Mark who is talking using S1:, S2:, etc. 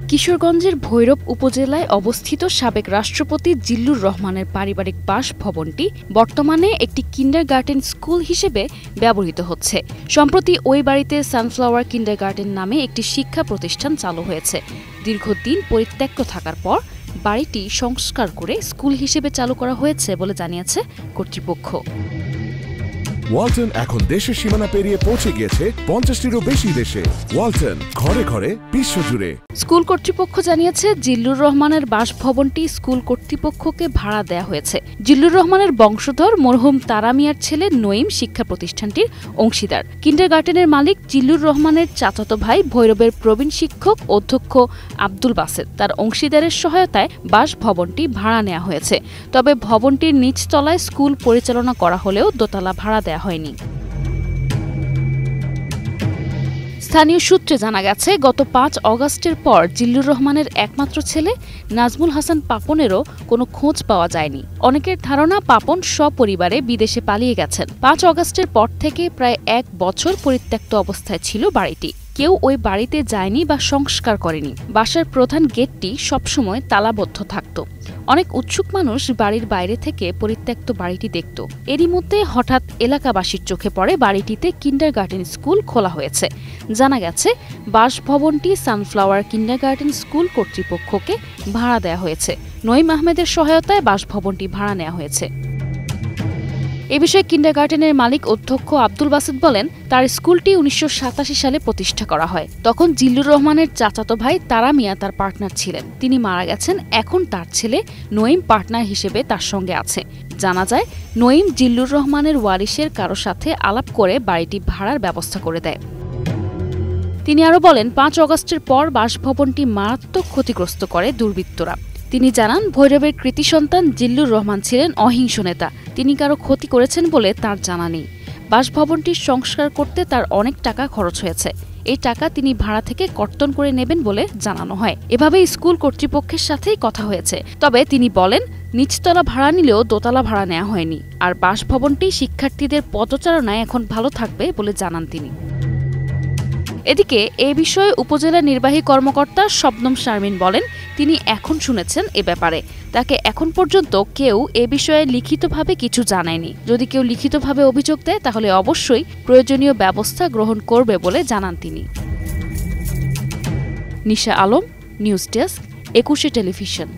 S1: কিশোরগঞ্জের ভৈরব উপজেলায় অবস্থিত সাবেক রাষ্ট্রপতি জিল্লুর রহমানের পারিবারিক বাসভবনটি বর্তমানে একটি কিন্ডারগার্টেন স্কুল হিসেবে ব্যবহৃত হচ্ছে। সম্প্রতি ওই বাড়িতে সানফ্লাওয়ার কিন্ডারগার্টেন নামে একটি শিক্ষা প্রতিষ্ঠান চালু হয়েছে। দীর্ঘদিন পরিত্যক্ত থাকার পর বাড়িটি সংস্কার করে স্কুল হিসেবে চালু করা হয়েছে বলে জানিয়েছে কর্তৃপক্ষ।
S2: ওয়ালটন এখন দেশের সীমানা পেরিয়ে পৌঁছে গিয়েছে 50টিরও বেশি দেশে। ওয়ালটন, ঘরে ঘরে, বিশ্বজুড়ে।
S1: স্কুল কর্তৃপক্ষ জানিয়েছে, জিল্লুর রহমানের বাসভবনটি স্কুল কর্তৃপক্ষকে ভাড়া দেয়া হয়েছে। জিল্লুর রহমানের বংশধর মরহুম তারা মিয়ার ছেলে নঈম শিক্ষা প্রতিষ্ঠানটির অংশীদার। কিন্ডারগার্টেনের মালিক জিল্লুর রহমানের চাচাতো ভাই ভৈরবের প্রবীণ শিক্ষক অধ্যক্ষ আব্দুল বাসেত। তার অংশীদারের সহায়তায় বাসভবনটি ভাড়া নেওয়া হয়েছে। তবে ভবনটির নিচতলায় স্কুল পরিচালনা করা হলেও দোতলা ভাড়া দেয়া হয়নি। স্থানীয় সূত্রে জানা গেছে, গত 5 অগাস্টের পর জিল্লুর রহমানের একমাত্র ছেলে নাজমুল হাসান পাপনেরও কোনো খোঁজ পাওয়া যায়নি। অনেকের ধারণা পাপন সপরিবারে বিদেশে পালিয়ে গেছেন। 5 অগাস্টের পর থেকে প্রায় 1 বছর পরিত্যক্ত অবস্থায় ছিল বাড়িটি। কেউ ওই বাড়িতে যায়নি বা সংস্কার করেনি। বাসার প্রধান গেটটি সবসময় তালাবদ্ধ থাকত। অনেক উৎসুক মানুষ বাড়ির বাইরে থেকে পরিত্যক্ত বাড়িটি দেখত। এরই মধ্যে হঠাৎ এলাকাবাসীর চোখে পড়ে বাড়িটিতে কিন্ডারগার্টেন স্কুল খোলা হয়েছে। জানা গেছে, বাসভবনটি সানফ্লাওয়ার কিন্ডারগার্টেন স্কুল কর্তৃপক্ষকে ভাড়া দেওয়া হয়েছে। নঈম আহমেদের সহায়তায় বাসভবনটি ভাড়া নেওয়া হয়েছে। এ বিষয়ে কিন্ডারগার্টেনের মালিক অধ্যক্ষ আব্দুল বাসেত বলেন, তার স্কুলটি 1987 সালে প্রতিষ্ঠা করা হয়। তখন জিল্লুর রহমানের চাচাতো ভাই তারা মিয়া তার পার্টনার ছিলেন। তিনি মারা গেছেন। এখন তার ছেলে নঈম পার্টনার হিসেবে তার সঙ্গে আছে। জানা যায়, নঈম জিল্লুর রহমানের ওয়ারিশের কারো সাথে আলাপ করে বাড়িটি ভাড়ার ব্যবস্থা করে দেয়। তিনি আরও বলেন, 5 অগাস্টের পর বাসভবনটি মারাত্মক ক্ষতিগ্রস্ত করে দুর্বৃত্তরা। তিনি জানান, ভৈরবের কৃতি সন্তান জিল্লুর রহমান ছিলেন অহিংস নেতা। তিনি কারো ক্ষতি করেছেন বলে তার জানা নেই। বাসভবনটির সংস্কার করতে তার অনেক টাকা খরচ হয়েছে। এই টাকা তিনি ভাড়া থেকে কর্তন করে নেবেন বলে জানানো হয়। এভাবেই স্কুল কর্তৃপক্ষের সাথেই কথা হয়েছে। তবে তিনি বলেন, নিচতলা ভাড়া নিলেও দোতলা ভাড়া নেওয়া হয়নি। আর বাসভবনটি শিক্ষার্থীদের পদচারণায় এখন ভালো থাকবে বলে জানান তিনি। এদিকে এ বিষয়ে উপজেলা নির্বাহী কর্মকর্তা শবনম শারমিন বলেন, তিনি এখন শুনেছেন এ ব্যাপারে। তাকে এখন পর্যন্ত কেউ এ বিষয়ে লিখিতভাবে কিছু জানায়নি। যদি কেউ লিখিতভাবে অভিযোগ দেয় তাহলে অবশ্যই প্রয়োজনীয় ব্যবস্থা গ্রহণ করবে বলে জানান তিনি। নিশা আলম, নিউজ ডেস্ক, 21 টেলিভিশন।